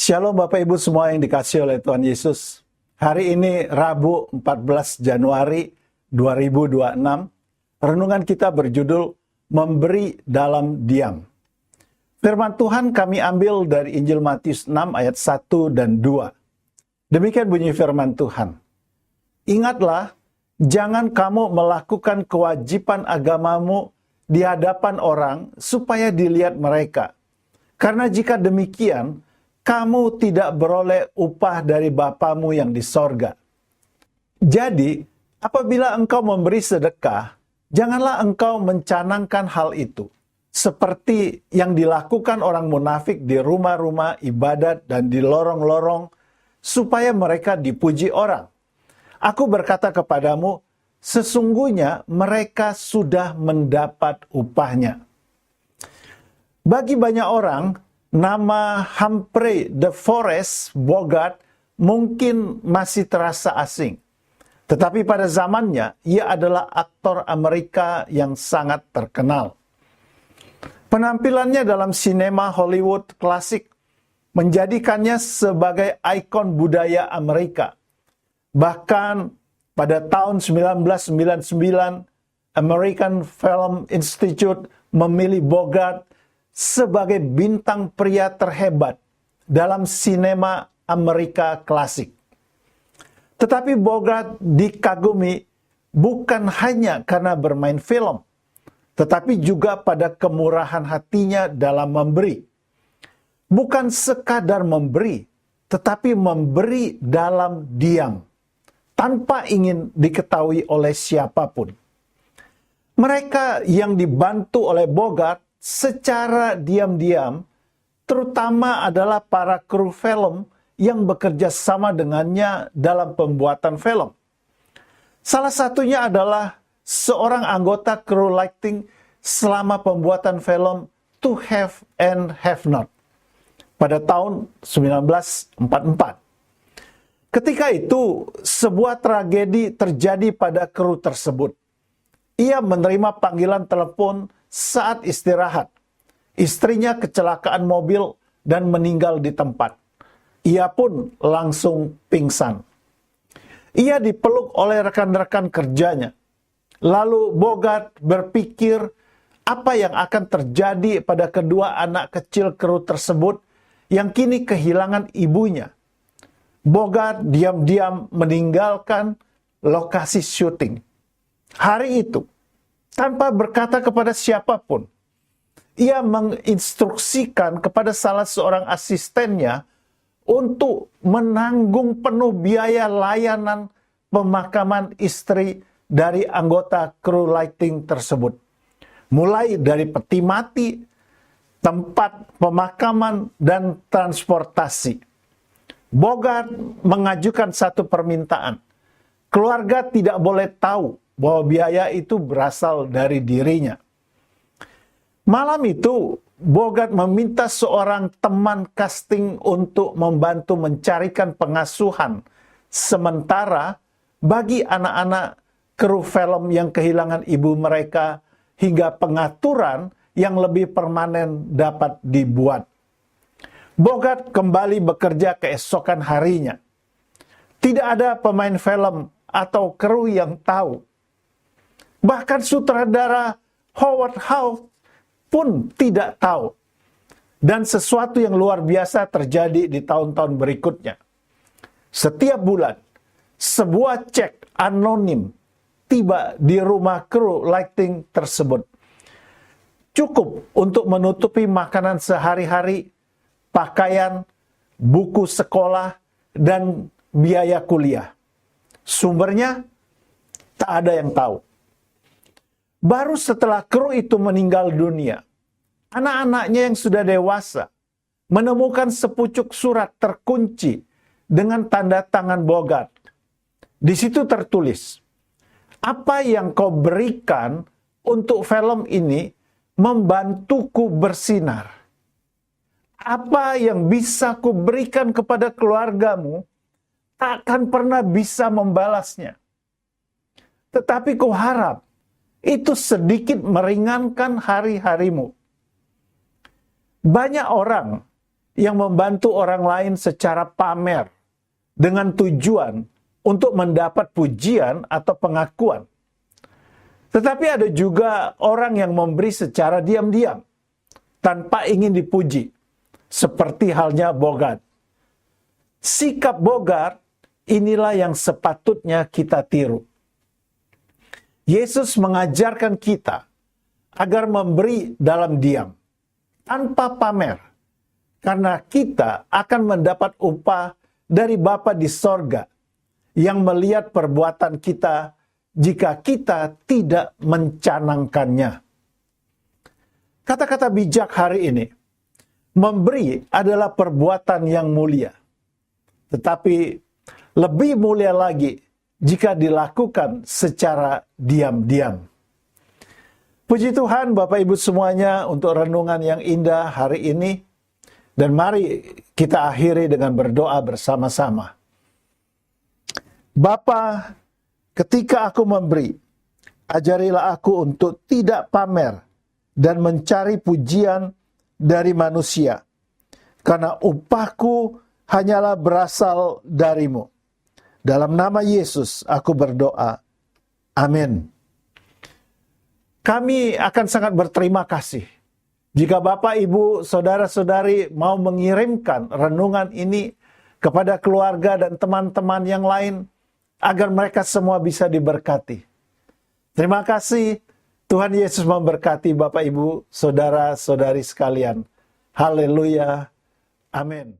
Shalom Bapak Ibu semua yang dikasihi oleh Tuhan Yesus. Hari ini Rabu 14 Januari 2026. Renungan kita berjudul Memberi dalam Diam. Firman Tuhan kami ambil dari Injil Matius 6 ayat 1 dan 2. Demikian bunyi firman Tuhan. Ingatlah, jangan kamu melakukan kewajiban agamamu di hadapan orang supaya dilihat mereka. Karena jika demikian, kamu tidak beroleh upah dari Bapamu yang di sorga. Jadi, apabila engkau memberi sedekah, janganlah engkau mencanangkan hal itu, seperti yang dilakukan orang munafik di rumah-rumah ibadat dan di lorong-lorong, supaya mereka dipuji orang. Aku berkata kepadamu, sesungguhnya mereka sudah mendapat upahnya. Bagi banyak orang, nama Humphrey de Forest Bogart mungkin masih terasa asing. Tetapi pada zamannya, ia adalah aktor Amerika yang sangat terkenal. Penampilannya dalam sinema Hollywood klasik menjadikannya sebagai ikon budaya Amerika. Bahkan pada tahun 1999, American Film Institute memilih Bogart sebagai bintang pria terhebat dalam sinema Amerika klasik. Tetapi Bogart dikagumi bukan hanya karena bermain film, tetapi juga pada kemurahan hatinya dalam memberi. Bukan sekadar memberi, tetapi memberi dalam diam, tanpa ingin diketahui oleh siapapun. Mereka yang dibantu oleh Bogart secara diam-diam, terutama adalah para kru film yang bekerja sama dengannya dalam pembuatan film. Salah satunya adalah seorang anggota kru lighting selama pembuatan film To Have and Have Not pada tahun 1944. Ketika itu, sebuah tragedi terjadi pada kru tersebut. Ia menerima panggilan telepon saat istirahat. Istrinya kecelakaan mobil dan meninggal di tempat. Ia pun langsung pingsan. Ia dipeluk oleh rekan-rekan kerjanya. Lalu Bogart berpikir apa yang akan terjadi pada kedua anak kecil kru tersebut yang kini kehilangan ibunya. Bogart diam-diam meninggalkan lokasi syuting. Hari itu, tanpa berkata kepada siapapun, ia menginstruksikan kepada salah seorang asistennya untuk menanggung penuh biaya layanan pemakaman istri dari anggota kru lighting tersebut. Mulai dari peti mati, tempat pemakaman, dan transportasi. Bogart mengajukan satu permintaan. Keluarga tidak boleh tahu bahwa biaya itu berasal dari dirinya. Malam itu, Bogart meminta seorang teman casting untuk membantu mencarikan pengasuhan sementara bagi anak-anak kru film yang kehilangan ibu mereka hingga pengaturan yang lebih permanen dapat dibuat. Bogart kembali bekerja keesokan harinya. Tidak ada pemain film atau kru yang tahu. Bahkan sutradara Howard Hawks pun tidak tahu. Dan sesuatu yang luar biasa terjadi di tahun-tahun berikutnya. Setiap bulan, sebuah cek anonim tiba di rumah kru lighting tersebut. Cukup untuk menutupi makanan sehari-hari, pakaian, buku sekolah, dan biaya kuliah. Sumbernya tak ada yang tahu. Baru setelah kru itu meninggal dunia, anak-anaknya yang sudah dewasa menemukan sepucuk surat terkunci dengan tanda tangan Bogart. Di situ tertulis, "Apa yang kau berikan untuk film ini membantuku bersinar. Apa yang bisa kuberikan kepada keluargamu takkan pernah bisa membalasnya. Tetapi kuharap itu sedikit meringankan hari-harimu." Banyak orang yang membantu orang lain secara pamer dengan tujuan untuk mendapat pujian atau pengakuan. Tetapi ada juga orang yang memberi secara diam-diam, tanpa ingin dipuji, seperti halnya Bogart. Sikap Bogart inilah yang sepatutnya kita tiru. Yesus mengajarkan kita agar memberi dalam diam, tanpa pamer, karena kita akan mendapat upah dari Bapa di sorga yang melihat perbuatan kita jika kita tidak mencanangkannya. Kata-kata bijak hari ini, memberi adalah perbuatan yang mulia. Tetapi lebih mulia lagi jika dilakukan secara diam-diam. Puji Tuhan Bapak Ibu semuanya untuk renungan yang indah hari ini. Dan mari kita akhiri dengan berdoa bersama-sama. Bapa, ketika aku memberi, ajarilah aku untuk tidak pamer dan mencari pujian dari manusia, karena upahku hanyalah berasal darimu. Dalam nama Yesus aku berdoa. Amin. Kami akan sangat berterima kasih jika Bapak, Ibu, Saudara-saudari mau mengirimkan renungan ini kepada keluarga dan teman-teman yang lain, agar mereka semua bisa diberkati. Terima kasih. Tuhan Yesus memberkati Bapak, Ibu, Saudara-saudari sekalian. Haleluya. Amin.